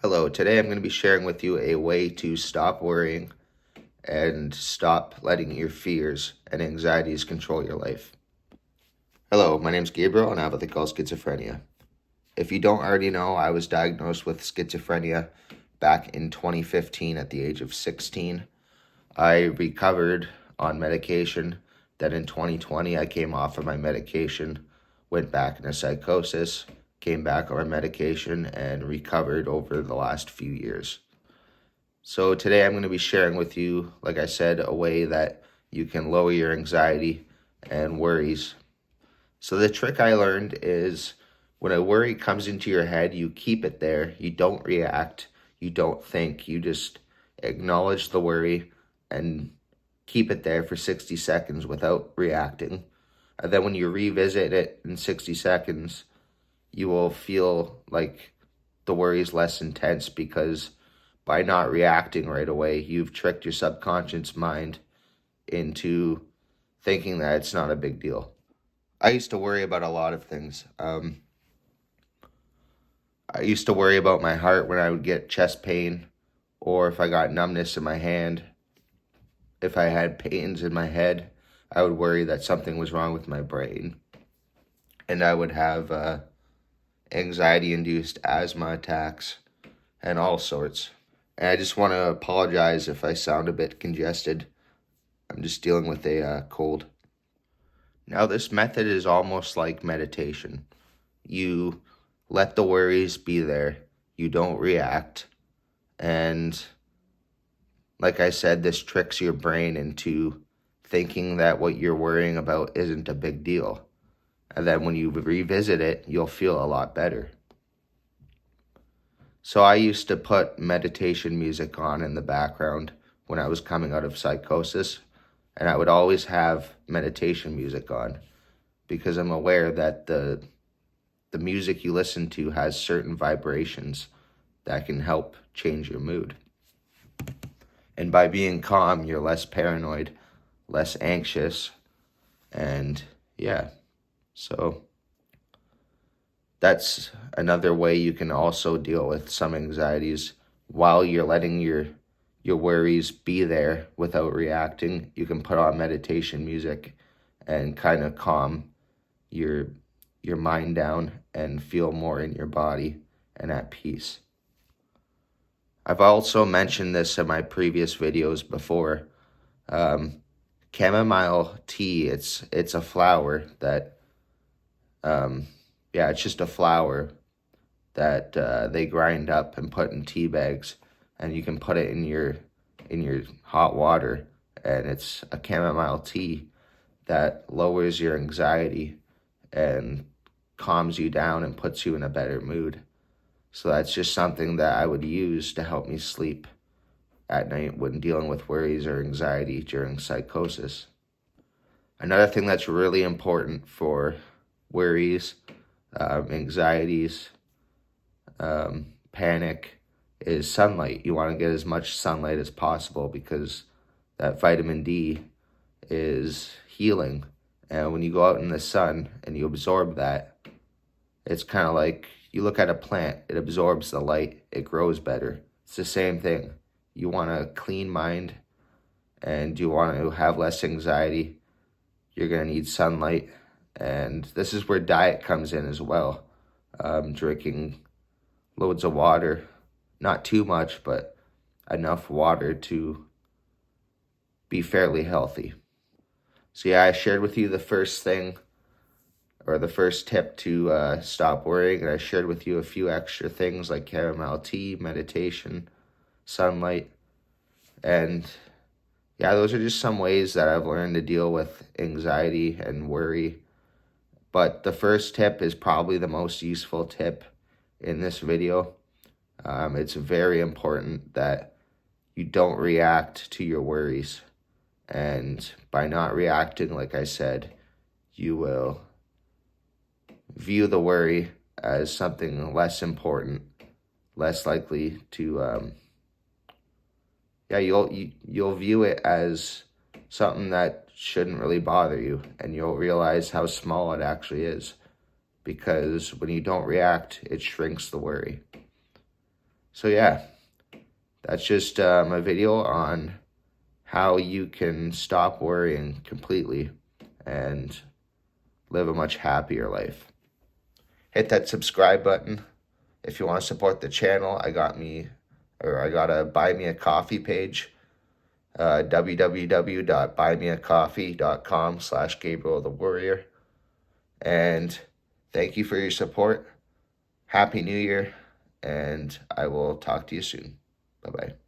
Hello, today I'm going to be sharing with you a way to stop worrying and stop letting your fears and anxieties control your life. Hello, my name's Gabriel and I have what they call schizophrenia. If you don't already know, I was diagnosed with schizophrenia back in 2015 at the age of 16. I recovered on medication. Then in 2020, I came off of my medication, went back into psychosis, came back on my medication, and recovered over the last few years. So today I'm going to be sharing with you, like I said, a way that you can lower your anxiety and worries. So the trick I learned is when a worry comes into your head, you keep it there. You don't react. You don't think. You just acknowledge the worry and keep it there for 60 seconds without reacting. And then when you revisit it in 60 seconds, you will feel like the worry is less intense because by not reacting right away, you've tricked your subconscious mind into thinking that it's not a big deal. I used to worry about a lot of things. I used to worry about my heart when I would get chest pain, or if I got numbness in my hand. If I had pains in my head, I would worry that something was wrong with my brain. And I would have anxiety-induced asthma attacks and all sorts. And I just want to apologize if I sound a bit congested. I'm just dealing with a cold. Now, this method is almost like meditation. You let the worries be there. You don't react. And like I said, this tricks your brain into thinking that what you're worrying about isn't a big deal. And then when you revisit it, you'll feel a lot better. So I used to put meditation music on in the background when I was coming out of psychosis, and I would always have meditation music on because I'm aware that the music you listen to has certain vibrations that can help change your mood. And by being calm, you're less paranoid, less anxious, and so that's another way you can also deal with some anxieties while you're letting your worries be there without reacting. You can put on meditation music and kind of calm your mind down and feel more in your body and at peace. I've also mentioned this in my previous videos before. Chamomile tea, it's a flower that it's just a flower that they grind up and put in tea bags, and you can put it in your hot water, and it's a chamomile tea that lowers your anxiety and calms you down and puts you in a better mood. So that's just something that I would use to help me sleep at night when dealing with worries or anxiety during psychosis. Another thing that's really important for worries, anxieties, panic is sunlight. You want to get as much sunlight as possible because that vitamin D is healing. And when you go out in the sun and you absorb that, it's kind of like you look at a plant, it absorbs the light, it grows better. It's the same thing. You want a clean mind and you want to have less anxiety. You're going to need sunlight. And this is where diet comes in as well. Drinking loads of water, not too much, but enough water to be fairly healthy. So I shared with you the first thing, or the first tip to stop worrying, and I shared with you a few extra things like chamomile tea, meditation, sunlight, and those are just some ways that I've learned to deal with anxiety and worry. But the first tip is probably the most useful tip in this video. It's very important that you don't react to your worries. And by not reacting, like I said, you will view the worry as something less important, less likely to, you'll view it as something that shouldn't really bother you, and you'll realize how small it actually is, because when you don't react, it shrinks the worry. So yeah, that's just my video on how you can stop worrying completely and live a much happier life. Hit that subscribe button. If you want to support the channel, I got a buy me a coffee page, www.buymeacoffee.com/Gabriel the Warrior. And thank you for your support. Happy New Year, and I will talk to you soon. Bye-bye.